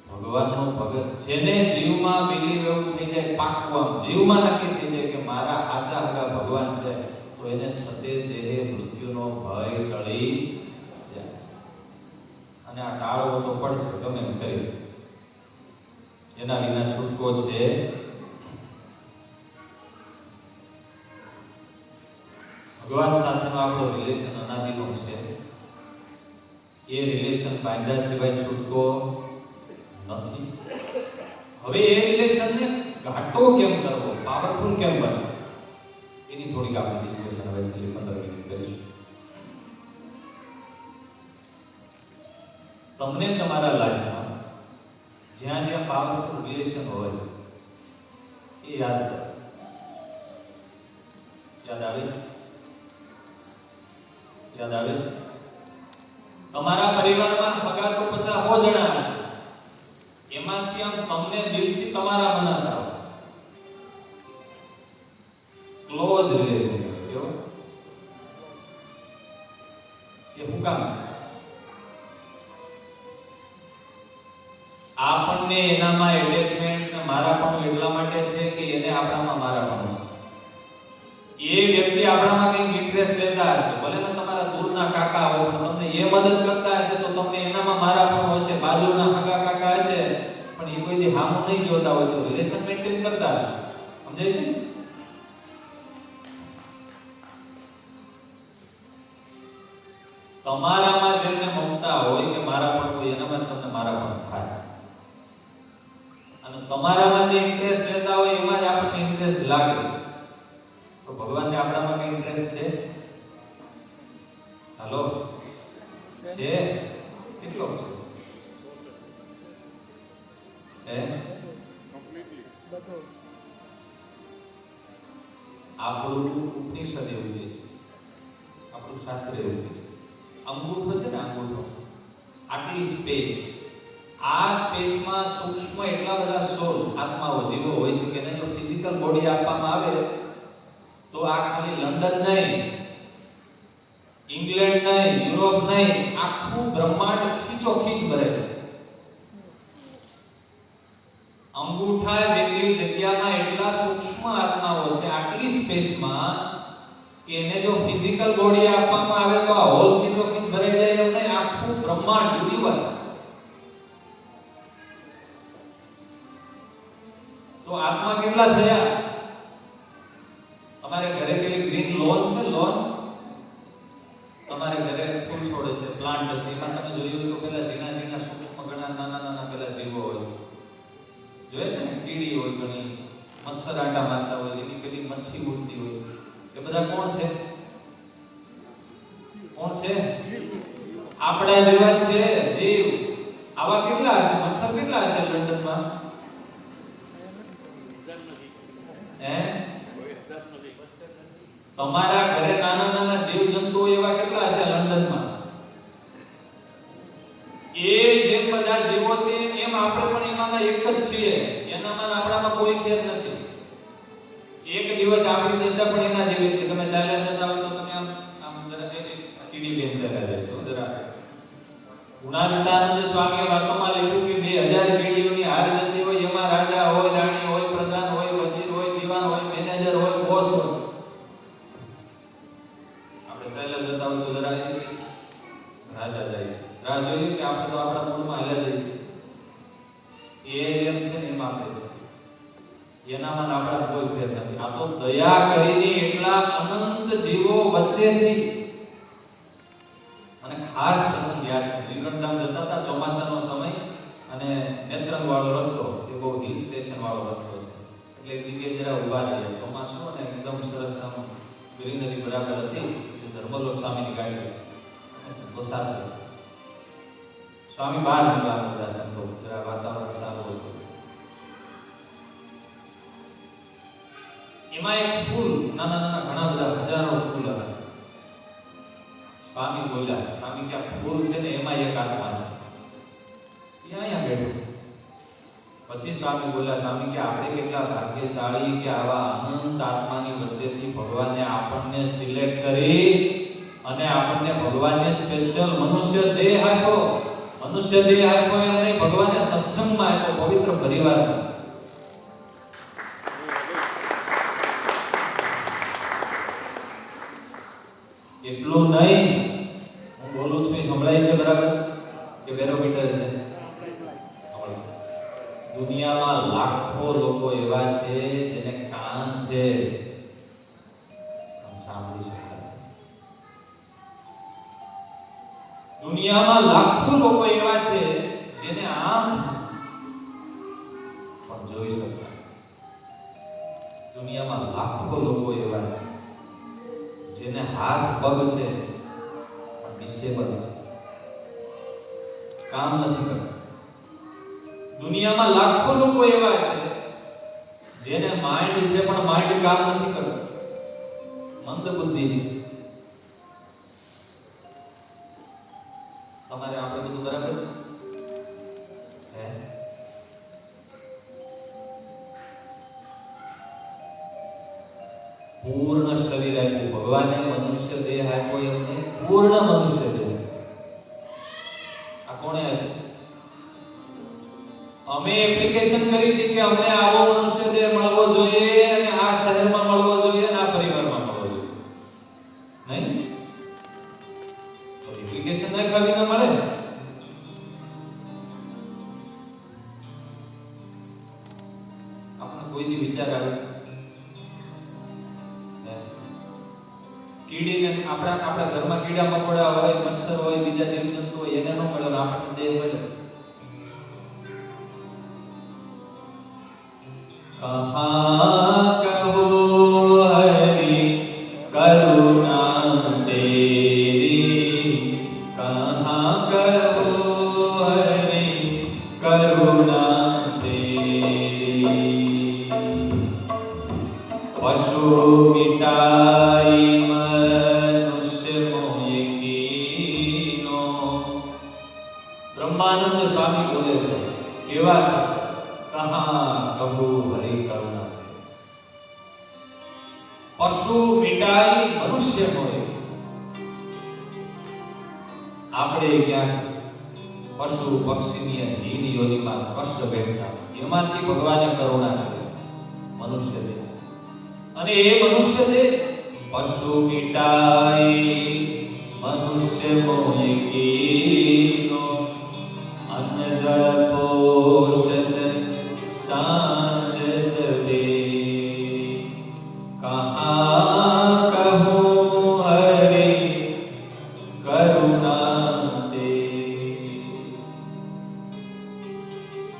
ભગવાનનો ભગત જેને જીવમાં બિલીવ એવું થઈ જાય, પાકું આમ જીવમાં નક્કી થઈ જાય કે મારા આચા હગા ભગવાન છે, તો એને છતે દેહે મૃત્યુનો ભય ટળી જાય. અને આ ટાળવો તો પડશે ગમે એમ કરી, એના વિના છૂટકો છે. ભગવાન સાથેનો આપણો રિલેશન અનાદિનો છે. એ રિલેશન બાંધ્યા સિવાય છૂટકો નથી. હવે એ રિલેશનને ઘાટો કેમ કરવો, પાવરફુલ કેમ બનવો, એની થોડીક આપણે ડિસ્કશન હવે છેલ્લી 15 મિનિટ કરીશું. તમને તમારા લાઈફમાં જ્યાં જ્યાં પાવરફુલ રિલેશન હોય એ યાદ કરો. યાદ આવે છે? યાદ આવે છે? તમારા પરિવારમાં હગા તો 50 જણા છે, એમાંથી આમ તમને દિલથી તમારા મનાતા હોય, ક્લોઝ રિલેશન કેવો એ શું કામ છે? આપણને એનામાં એટેચમેન્ટ ને મારાપણું એટલા માટે છે કે એને આપણામાં મારાપણું છે. એ વ્યક્તિ આપણામાં કંઈક ઇન્ટરેસ્ટ લેતા હશે, ભલે ને તમારા દૂરના કાકા હોય, પણ તમને એ મદદ કરતા હશે તો તમને એનામાં મારાપણું હશે. બાજુના હગા કાકા હશે પણ એ કોઈ દી હામું નહીં જોતા હોય તો રિલેશન મેન્ટેન કરતા હશે. સમજાય છે? તમારામાં જેમને મમતા હોય કે મારા પણ હોય એનામાં જ તમને મારા પણ થાય, અને તમારામાં જે ઇન્ટરેસ્ટ લેતા હોય એમાં જ આપણને ઇન્ટરેસ્ટ લાગે. તો ભગવાનને આપણામાં કઈ ઇન્ટરેસ્ટ છે? હાલો, છે? કેટલો છે? આપણું ઉપનિષદ એવું કહે છે, આપણું શાસ્ત્ર એવું કહે છે, અંગૂઠો છે ને, અંગૂઠો આટલી સ્પેસ, આ સ્પેસમાં સૂક્ષ્મ એટલા બધા સોલ આત્માઓ જીવો હોય છે કે એને જો ફિઝિકલ બોડી આપવામાં આવે તો આ ખાલી લંડન નહીં, ઇંગ્લેન્ડ નહીં, યુરોપ નહીં, આખું બ્રહ્માંડ ખીચોખીચ ભરે. અંગૂઠા જેટલી જગ્યામાં એટલા સૂક્ષ્મ આત્માઓ છે આટલી સ્પેસમાં કે એને જો ફિઝિકલ બોડી આપવામાં આવે તો આ હોલ ખીચોખીચ ભરાઈ જાય એમ નહીં, આખું બ્રહ્માંડ યુનિવર્સ. તો આત્મા કેટલા થયા? તમારે ઘરે પેલી ગ્રીન લોન છે, લોન તમારે ઘરે ફૂલ છોડે છે, પ્લાન્ટ છે, એમાં તમે જોયું તો પેલા ઝીણા ઝીણા સૂક્ષ્મ ઘણા નાના નાના પેલા જીવો હોય, જોયે છે ને, કીડી હોય ઘણી, મચ્છર આંટા મારતા હોય, એની પેલી મચ્છી ઉડતી હોય, એ બધા કોણ છે? કોણ છે? આપણા જેવા છે જીવ. આવા કેટલા હશે? મચ્છર કેટલા હશે લંડનમાં? તમારા ઘરે નાના નાના જીવ જંતુઓ એવા કેટલા હશે લંડનમાં? એ જેમ બધા જીવો છે એમ આપણે પણ એમાંના એક જ છીએ, એનામાં આપણામાં કોઈ ફેર નથી. એક દિવસ આપણી દશા પણ એના જેવી હતી. તમે ચાલ્યા જતા હોય તો તમે આમ આમ જરા કીડી બેન ચાલ્યા જાય છે જરા. ગુણાતીતાનંદ સ્વામીએ વાતોમાં લખ્યું કે 2000 કીડીઓની હાર જતી હોય, એમાં રાજા હોય, રાણી હોય, પ્રધાન હોય, વજીર હોય, દીવાન હોય, મેનેજર હોય, બોસ હોય. આપણે ચાલ્યા જતા હોય તો જરા રાજા જાય છે, રાહ જોઈએ કે આપણે તો આપણા મૂળમાં હાલ્યા જઈએ. એ જેમ છે ને એમ આપણે છે, એનામાં આપણા કોઈ ફેર નથી. આ તો દયા કરીને એટલા અનંત જીવો વચ્ચેથી. અને ખાસ પ્રસંગ યાદ છે, નીલકંઠધામ જતા હતા, ચોમાસાનો સમય અને નેત્રંગ વાળો રસ્તો, એ બહુ હિલ સ્ટેશન વાળો રસ્તો છે, એટલે એક જગ્યાએ જરા ઊભા રહ્યા. ચોમાસું અને એકદમ સરસ આમ ગ્રીનરી બરાબર હતી. જે ધર્મલોક સ્વામીની ગાડી અને સંતો સાથે સ્વામી બહાર નીકળ્યા, બધા સંતો, જરા વાતાવરણ સારું હતું. એમાં એક ફૂલ, નાના નાના ઘણા બધા હજારો ફૂલ હતા. સ્વામી બોલ્યા, સ્વામી કે આ ફૂલ છે ને એમાં એક આત્મા છે, એ અહીંયા બેઠો છે. પછી સ્વામી બોલ્યા, સ્વામી કે આપણે કેટલા ભાગ્યશાળી કે આવા અનંત આત્માની વચ્ચેથી ભગવાને આપણને સિલેક્ટ કરી અને આપણને ભગવાનને સ્પેશિયલ મનુષ્ય દેહ આપ્યો. મનુષ્ય દેહ આપ્યો એમ નહીં, ભગવાને સત્સંગમાં આપ્યો, પવિત્ર પરિવારમાં. એટલું નહીં, હું બોલું છું એ સંભળાય છે બરાબર કે બેરોમીટર છે? દુનિયામાં લાખો લોકો એવા છે જેને કાન છે પણ સાંભળી શકતા નથી. દુનિયામાં લાખો લોકો એવા છે જેને આંખ છે પણ જોઈ શકતા નથી. દુનિયામાં લાખો લોકો એવા છે જેને હાથ પગ છે પણ ડિસેબલ છે, કામ નથી કરતા. દુનિયામાં લાખો લોકો એવા છે જેને માઇન્ડ છે પણ માઇન્ડ કામ નથી કરતું, મંદ બુદ્ધિ છે. તમારે આપણે બધું બરાબર છે? પૂર્ણ શરીર આપ્યું ભગવાને, મનુષ્ય દેહ આપ્યો એમને, પૂર્ણ મનુષ્ય દેહ. આ કોણે આપ્યું? અમે એપ્લિકેશન કરી હતી કે અમને આવો મનુષ્ય દેહ મળવો જોઈએ અને આ શહેરમાં મળવો જોઈએ અને આ પરિવારમાં મળવો જોઈએ, નહીં? તો એપ્લિકેશન ન કરીને મળે. આપણને કોઈ દી વિચાર આવે છે કીડીને આપણા ઘરમાં કીડા મકોડા હોય, મચ્છર હોય, બીજા જીવજંતુ હોય, એને ન મળ્યો ને આપણને દેહ મળ્યો. कहाँ कहो हरि करुणा तेरी, कहाँ कहो हरि करुणा तेरी. पशु मिटाई मनुष्य मोह कीनो. બ્રહ્માનંદ સ્વામી બોલે છે કેવા છે, કહાં કહું હરિ કરુણા તે. પશુ મિટાઈ મનુષ્ય મોય. આપણે ક્યાંક પશુ પક્ષીની હીન યોનિમાં કષ્ટ વેઠતા, એમાંથી ભગવાને કરુણા કરી મનુષ્ય દે. અને એ મનુષ્ય દે પશુ મિટાઈ મનુષ્ય મોય કીનો. અન્ન જળ પોષત सांझ सवेरी, कहाँ कहूँ हरि करुणा तेरी.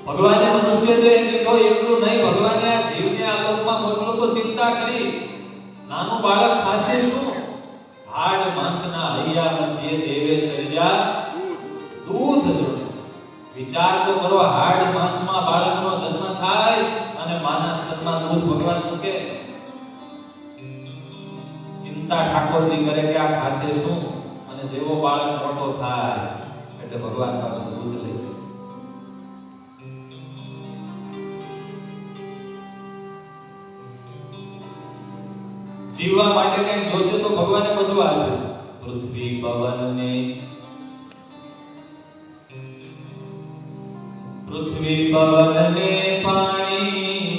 ભગવાને મનુષ્ય દેહ દીધો એટલું નહીં, ભગવાને આ જીવને આ લોકમાં મોકલો તો ચિંતા કરી. નાનું બાળક ખાશે શું? હાડ માંસના હૈયા મધ્ય દેવે સર્જા દૂધ જોડે. વિચાર તો કરો, હાડ માંસમાં બાળકનો જન્મ થાય અને માના સ્તનમાં દૂધ ભગવાન મૂકે. ચિંતા ઠાકોરજી કરે કે આ ખાશે શું, અને જેવો બાળક મોટો થાય એટલે ભગવાન પાછું દૂધ લઈ જાય. જીવવા માટે કંઈ જોશે તો ભગવાને બધું આપ્યું. પૃથ્વી પવન ને પૃથ્વી પવન ને પાણી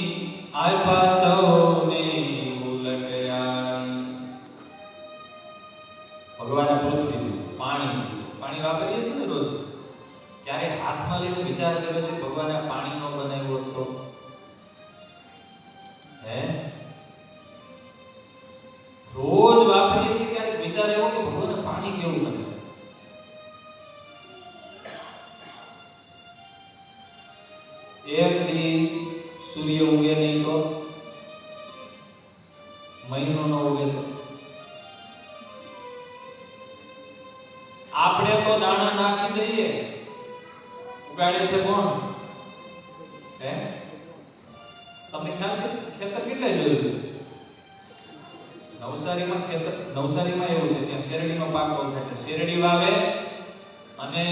આપ્યા સૌને ઉલટાણી. ભગવાને પૃથ્વી દીધું, પાણી દીધું. પાણી વાપરીએ છીએ ને રોજ. ક્યારે હાથમાં લઈને વિચાર કર્યો છે ભગવાને આ પાણી નો બનાવ્યો તો? હે, રોજ વાપરીએ છીએ, ક્યારેક વિચાર એવો કે ભગવાને પાણી કેવું બનાવ્યું? એક દી સૂર્ય ઉગે નહીં તો મહિનો ન ઉગે તો આપણે તો દાણા નાખી દઈએ, ઉગાડે છે કોણ? હે, તમને ખ્યાલ છે ખેતર કેટલા જોયું છે? નવસારીમાં એવું છે, ત્યાં શેરડીનો પાક બહુ થાય. શેરડી વાવે અને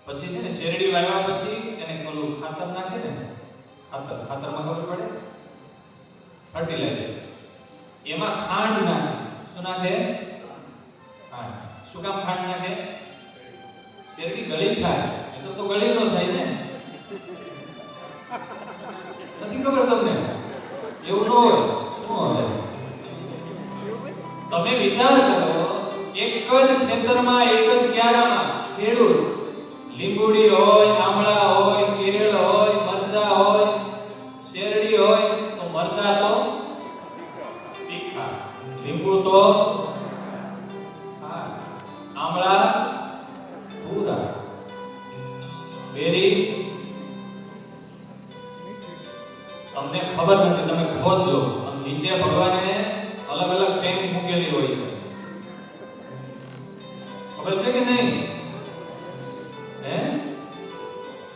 પછી છે ને શેરડી વાવ્યા પછી એને પેલું ખાતર નાખે ને, ખાતરમાં ખબર પડે, ફર્ટિલાઇઝર. એમાં ખાંડ નાખે. શું નાખે? ખાંડ. શું કામ ખાંડ નાખે? શેરડી ગળી થાય. તો ગળી ન થાય ને. નથી ખબર તમને? એવું ન હોય. શું હોય? તમે વિચાર કરો, એક જ ખેતરમાં એક જ ક્યારામાં ખેડૂત લીંબુડી હોય, આમળા હોય, કેળ હોય, મરચા હોય, શેરડી હોય, તો મરચા તો તીખા, લીંબુ તો આમળા પૂરા, બેરી તમને ખબર નથી, તમે ખોદજો. નીચે ભગવાને અલગ અલગ ટેન્ક મૂકેલી હોય છે, ખબર છે કે નહીં?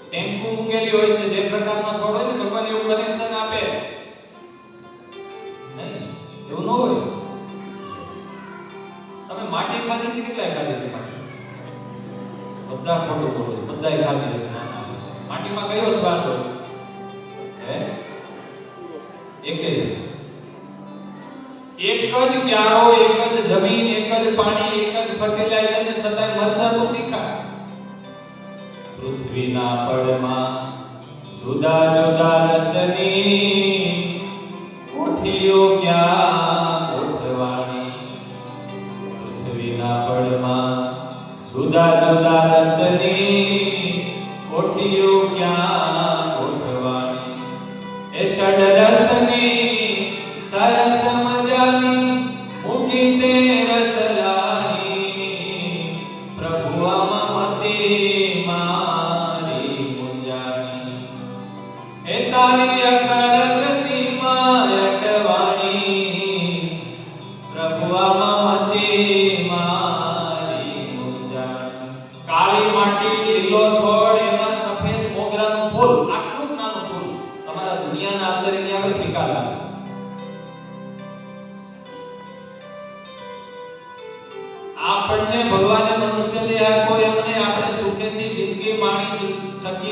ટેન્કુ મૂકેલી હોય છે. જે પ્રકારનો છોડ હોય ને ભગવાન એવું કનેક્શન આપે નહીં, એવું ન હોય. તમે માટી ખાધી છે? કેટલાય ખાધી છે માટી? બધા ખોટું બોલો છો, બધાય ખાધી છે. માટીમાં કયો સ્વાદ હોય? હે, એક જ ક્યારો, એક જ જમીન, એક જ પાણી, એક જ ફર્ટિલાઇઝર ને છતાંય મરચા તો તીખા. પૃથ્વીના પડમાં જુદા જુદા રસની કોઠીઓ ક્યાં કોઠવાણી. પૃથ્વીના પડમાં જુદા જુદા રસની કોઠીઓ ક્યાં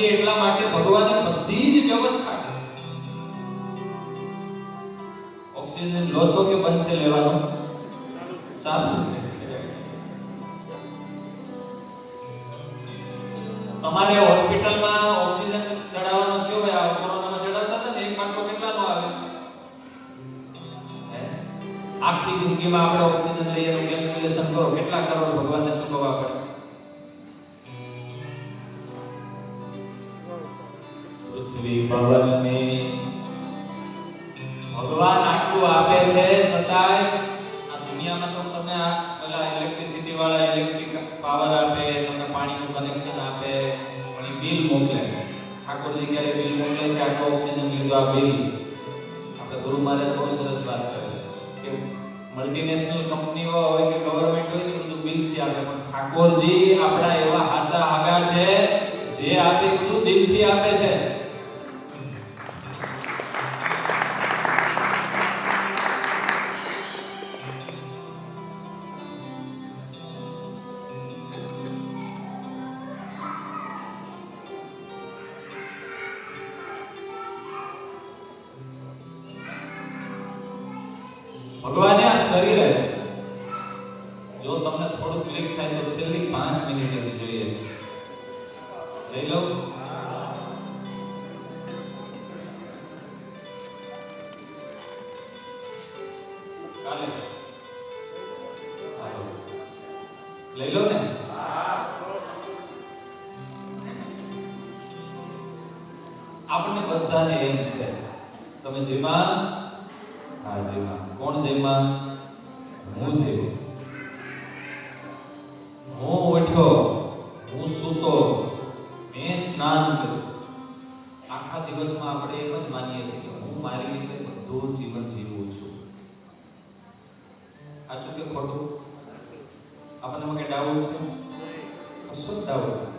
શકીએ એટલા માટે ભગવાને બધી જ વ્યવસ્થા કરી. ઓક્સિજન લો છો કે બંધ છે લેવાનો? ચાલુ છે. તમારે હોસ્પિટલમાં ઓક્સિજન ચડાવવાનો થયો હોય, આ કોરોનામાં ચડાવતા હતા ને, એક બાટલો કેટલાનો આવે? આખી જિંદગીમાં આપણે ઓક્સિજન લઈએ એનું કેલ્ક્યુલેશન કરો, કેટલા કરોડ ભગવાનને ચૂકવવા પડે? પૃથ્વી પવન મે ભગવાન આટલું આપે છે, છતાંય આ દુનિયામાં તો તમને આ પેલા ઇલેક્ટ્રિસિટી વાળા ઇલેક્ટ્રિક પાવર આપે, તમને પાણીનું કનેક્શન આપે, પણ એ બિલ મોકલે. ઠાકોરજી ક્યારે બિલ મોકલે છે? આટલો ઓક્સિજન લીધો, આ બિલ. આપણે ગુરુ મહારાજ બહુ સરસ વાત કરે કે મલ્ટીનેશનલ કંપનીઓ હોય કે ગવર્નમેન્ટ હોય ને બધું બિલથી આપે, પણ ઠાકોરજી આપણા એવા હાચા હાગા છે જે આપે બધું દિલથી આપે છે. ભગવાને આ શરીર જો તમને થોડું ક્લિક થાય તો છેલ્લી 5 મિનિટ જ જોઈએ છે. લઈ લો. કાલે હાલો લઈ લો ને. આપણને બધાને એમ છે, તમે જેમાં હા જેમાં કોણ જેમાં? હું જેવો. હું ઉઠ્યો, હું સૂતો, મેં સ્નાન કર્યું. આખા દિવસમાં આપણે એમ જ માનીએ છીએ કે હું મારી રીતે બધું જીવન જીવું છું. સાચું કે ખોટું? આપણને મને ડાઉટ છે? કશું જ ડાઉટ નથી.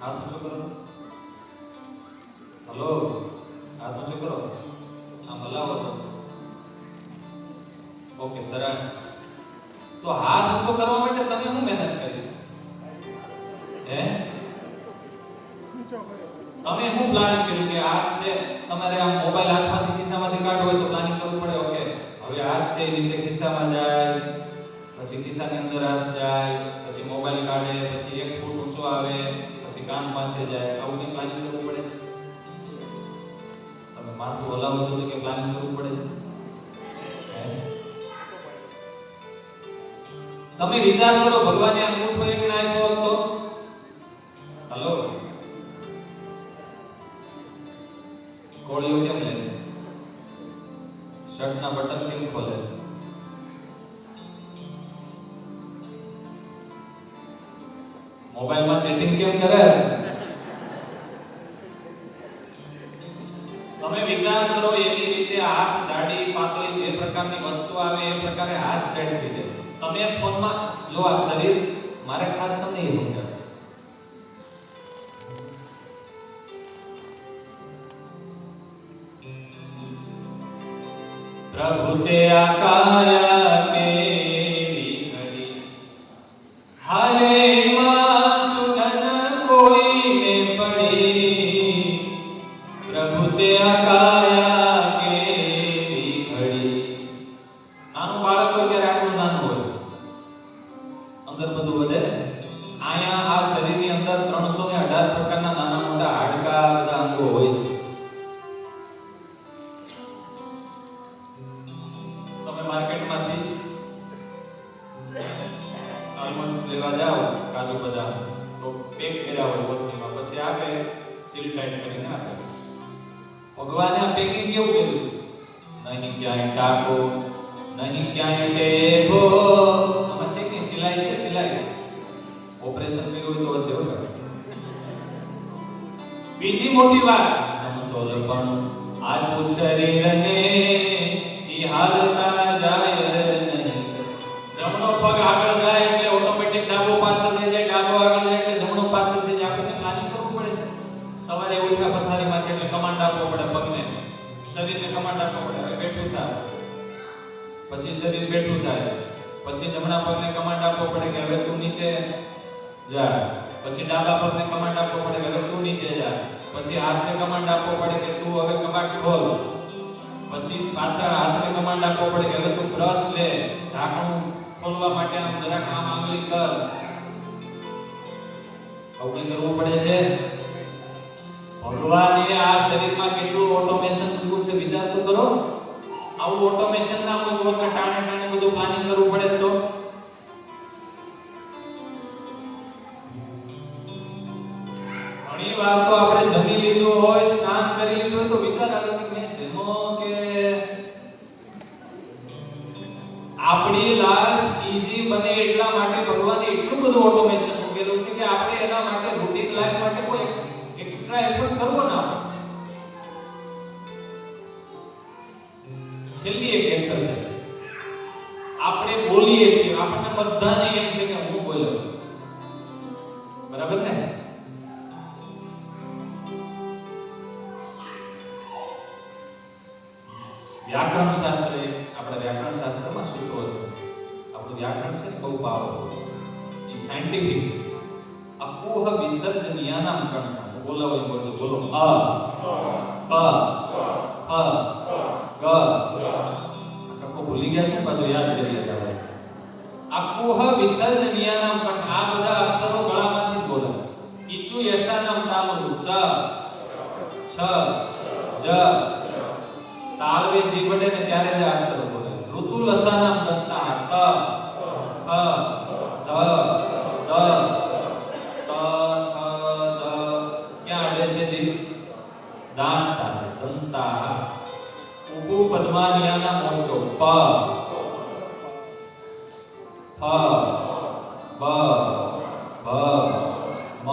હાથ ઊંચો કરો. હલો, હાથ ઊંચો કરો. આમ હલાવો તો. ઓકે, સરસ. તો હાથ ઊંચો કરવા માટે તમે શું મહેનત કરી? હે? તમે શું પ્લાનિંગ કર્યું કે હાથ છે તમારે આમ મોબાઈલ હાથમાંથી ખિસ્સામાંથી કાઢવો હોય તો પ્લાનિંગ કરવું પડે. ઓકે, હવે હાથ છે નીચે ખિસ્સામાં જાય, પછી ખિસ્સાની અંદર હાથ જાય, પછી મોબાઈલ કાઢે, પછી 1 ફૂટ ઊંચો આવે, પછી કાન પાસે જાય. આવું કંઈ પ્લાનિંગ કરવું પડે છે? તમે માથું હલાવો છો તો કે પ્લાનિંગ કરવું પડે છે? તમે વિચાર કરો, ભગવાને અંગૂઠો એક નાખ્યો હોત તો? હલો, કોળીઓ કેમ લે? શર્ટના બટન કેમ ખોલે? મોબાઈલમાં ચેટિંગ કેમ કરે? તમે વિચાર કરો, એવી રીતે હાથ જાડી પાતળી જે પ્રકારની વસ્તુ આવે એ પ્રકારે હાથ સેટ થઈ જાય. તમે ફોનમાં જો આ શરીર, મારે ખાસ તમને એ સમજાવું છે. પ્રભુ તે આકાયા મેરી ઘડી, હરે માં સુધન કોઈને પડી. પ્રભુ તે આકાયા કેવી ઘડી. નાનું બાળક હોય ત્યારે આટલું નાનું હોય, અંદર બધું વધે ને. અહીંયા આ શરીરની અંદર 318 પ્રકારના નાના મોટા હાડકા, બધા અંગો હોય છે. તમે માર્કેટમાંથી આલમંડ્સ લેવા જાઓ, કાજુ બદામ, તો પેક કર્યા હોય કોથળીમાં, પછી આપે સીલ ટાઈટ કરીને આપે. ભગવાને આ પેકિંગ કેવું કર્યું છે? નહીં ક્યાંય ટાકો, નહીં ક્યાંય ટેબો. આમાં છે કે સિલાઈ છે, સિલાઈ. ઓપરેશન કર્યું હોય તો હશે હો. બીજી મોટી વાત, સમતોલપણું. આટલું શરીરને ઈ હાલતા જાય નહીં. જમણો પગ આગળ જાય એટલે ઓટોમેટિક ડાબો પાછળ થઈ જાય, ડાબો આગળ જાય એટલે જમણો પાછળ થઈ જાય. આપણે પ્લાનિંગ કરવું પડે છે. સવારે ઉઠ્યા પથારીમાંથી એટલે કમાન્ડ આપવો પડે પગને, શરીરને કમાન્ડ આપવો પડે, હવે બેઠું થા. પછી શરીર બેઠું થાય, પછી જમણા પગને કમાન્ડ આપવો પડે કે હવે તું નીચે જા, પછી ડાબા પગને કમાન્ડ આપવો પડે કે હવે તું નીચે જા, પછી હાથને કમાન્ડ આપવો પડે કે તું હવે કબાટ ખોલ, પછી પાછા હાથને કમાન્ડ આપવો પડે કે હવે તું બ્રશ લે, ઢાંકણું ખોલવા માટે આમ જરાક આમ આંગળી કર. આવું કંઈ કરવું પડે છે. ભગવાને આ શરીરમાં કેટલું ઓટોમેશન મૂક્યું છે વિચાર તો કરો. આવું ઓટોમેશન ના મૂક્યું કે ટાણે બધું પ્લાનિંગ કરવું પડે તો ઘણી વાર તો આપણે જમી લીધું હોય, સ્નાન કરી લીધું હોય તો વિચાર આવે કે મેં જમો કે આપણી લાઈફ ઈઝી બને એટલા માટે ભગવાને એટલું બધું ઓટોમેશન મૂકેલું છે કે આપણે એના માટે રૂટીન લાઈફ માટે કોઈ એક્સ્ટ્રા એફર્ટ કરવો ના પડે. છેલ્લી એક એક્સરસાઇઝ આપણે બોલીએ છીએ, આપણને બધાને એમ છે કે હું બોલ્યો, બરાબર ને? વ્યાકરણ શાસ્ત્ર, આપણા વ્યાકરણ શાસ્ત્રમાં સૂત્રો છે. આપણું વ્યાકરણ છે બહુ પાવરફુલ છે, એ સાયન્ટિફિક છે. અકુહ વિસર્જનીયાનામ કંઠા, હું બોલાવો એમ બોલજો, બોલો. અ ક ખ ગ. કકો ભૂલી ગયા છે, પાછું યાદ કરીએ આપણે. અકુહ વિસર્જનીયાનામ કંઠા, આ બધા અક્ષરો ગળામાંથી જ બોલાય. ઈચુ યશાનામ તાલુ, ચ છ જ. તાળવે જી વડે ને ત્યારે જ અક્ષરો બોલે. ઋતુ લસાનામ દંતા, ત થ ધ દ ત થ દ. ક્યાં અડે છે જી? દાંત સાથે. દંતા. ઉપુ પદ્માનિયાના મોસ્ટો, પ ફ બ ભ મ.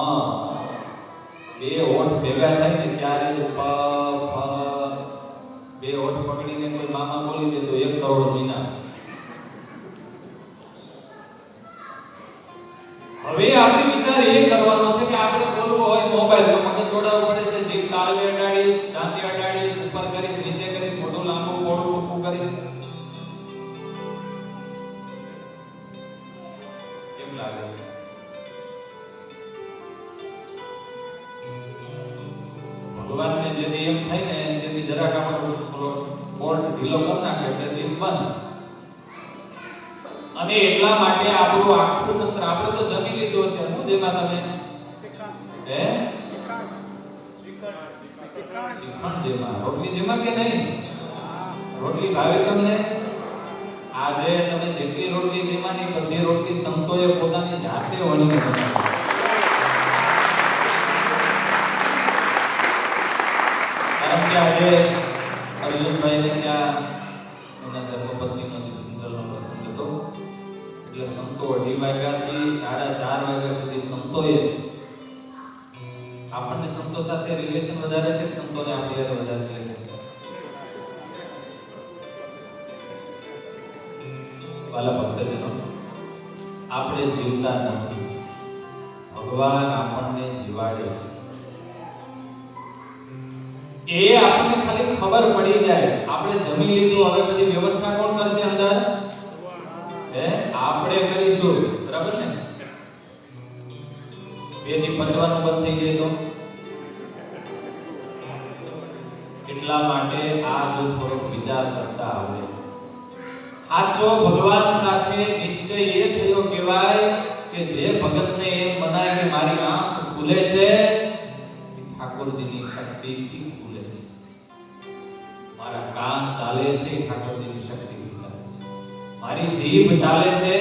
બે હોઠ ભેગા થાય ને ત્યારે જ પ ફ. બે હોઠ પકડીને કોઈ મામા બોલી દે તો 1 કરોડ મહિના. હવે આપણે વિચાર એ કરવાનો છે કે આપણે બોલવું હોય મોબાઈલ તો મગજ દોડાવવું પડે છે. જીભ તાળવે અડાડીશ, દાંતે અડાડીશ, ઉપર કરીશ, નીચે કરીશ, મોઢું લાંબુ પહોળું ટૂંકું કરીશ. કેમ લાગે છે? ભગવાનને જેથી એમ થાય ને તેથી જરાક આપણો બોલ્ટ ઢીલો કરી નાખે એટલે જીભ બંધ. અને એટલા માટે આપણું આખું તંત્ર, આપણે તો જમી લીધું અત્યારે, હું જેમાં તમે હે શ્રીખંડ જેમાં, રોટલી જેમાં કે નહીં? રોટલી ભાવે તમને? આજે તમે જેટલી રોટલી જેમાં ની બધી રોટલી સંતોએ પોતાની જાતે વણીને બનાવી. કારણ કે આજે અર્જુનભાઈને ત્યાં એના ધર્મપત્નીનો જે ફિનરલનો પ્રસંગ હતો એટલે સંતો 2:30 વાગ્યાથી 4:30 વાગ્યા સુધી સંતોએ, આપણને સંતો સાથે રિલેશન વધારે છે કે સંતોને આપણી સાથે વધારે રિલેશન છે? વાલા ભક્તજનો, આપણે જીવતા નથી, ભગવાન આપણને જીવાડે છે. એ આપણને ખાલી ખબર પડી જાય, આપણે જમી લીધું, હવે બધી વ્યવસ્થા કોણ કરશે અંદર? આપણે કરીશું, બરાબર ને? 2 દી પચવાનું બંધ થઈ જાય તો એટલા માટે આ જો થોડો વિચાર કરતા આવડે, સાચો ભગવાન સાથે નિશ્ચય એ થયો કહેવાય કે જે ભગતને એમ મનાય કે મારી આંખ ખુલે છે ઠાકોરજીની શક્તિથી ખુલે છે, મારા કાન ચાલે છે ઠાકોરજીની શક્તિથી ચાલે છે, મારી જીભ ચાલે છે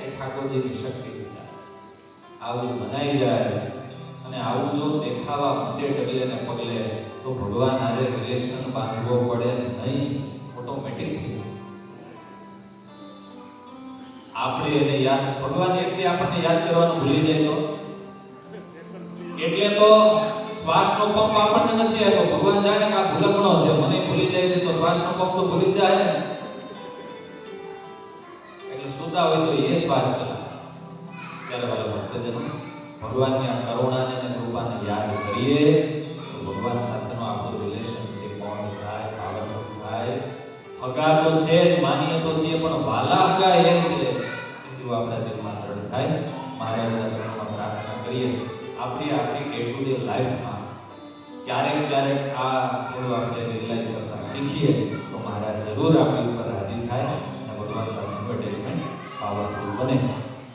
એ ઠાકોરજીની શક્તિથી ચાલે છે. આવું મનાઈ જાય અને આવું જો દેખાવા માંડે ડગલે ને પગલે તો ભગવાન હારે રિલેશન બાંધવો પડે નહીં, ઓટોમેટિક થઈ જાય. આપણે એને યાદ, ભગવાન એટલે આપણને યાદ કરવાનું ભૂલી જાય તો, એટલે તો શ્વાસનો પંપ આપણને નથી આપ્યો. ભગવાન જાણે કે આ ભૂલકણો છે, મને ભૂલી જાય છે તો શ્વાસનો પંપ તો ભૂલી જાય ને. એટલે સુતા હોય તો એ શ્વાસ કરે. ત્યારે વાલા ભક્તજનો, ભગવાનની આ કરુણાને અને કૃપાને યાદ કરીએ તો ભગવાન સાથેનો આપણો રિલેશન છે બોન્ડ થાય, પાવરફુલ થાય. હગા તો છે જ, માનીએ તો છીએ, પણ વાલા હગા એ છે એવું આપણા જીવનમાં દ્રઢ થાય. મહારાજના ચરણોમાં પ્રાર્થના કરીએ. આપણી ડે ટુ ડે લાઈફમાં ક્યારેક આ થોડું આપણે રિયલાઇઝ કરતા શીખીએ તો મહારાજ જરૂર આપણી ઉપર રાજી થાય અને ભગવાન સાથેનું અટેચમેન્ટ પાવરફુલ બને.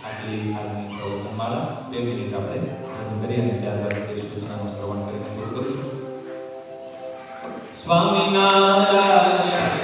આટલી આજની પ્રવચનમાળા 2 મિનિટ આપણે બંધ કરી અને ત્યારબાદ શ્રી સૂચનાનું શ્રવણ કરીને પૂરું કરીશું. સ્વામિનારાયણ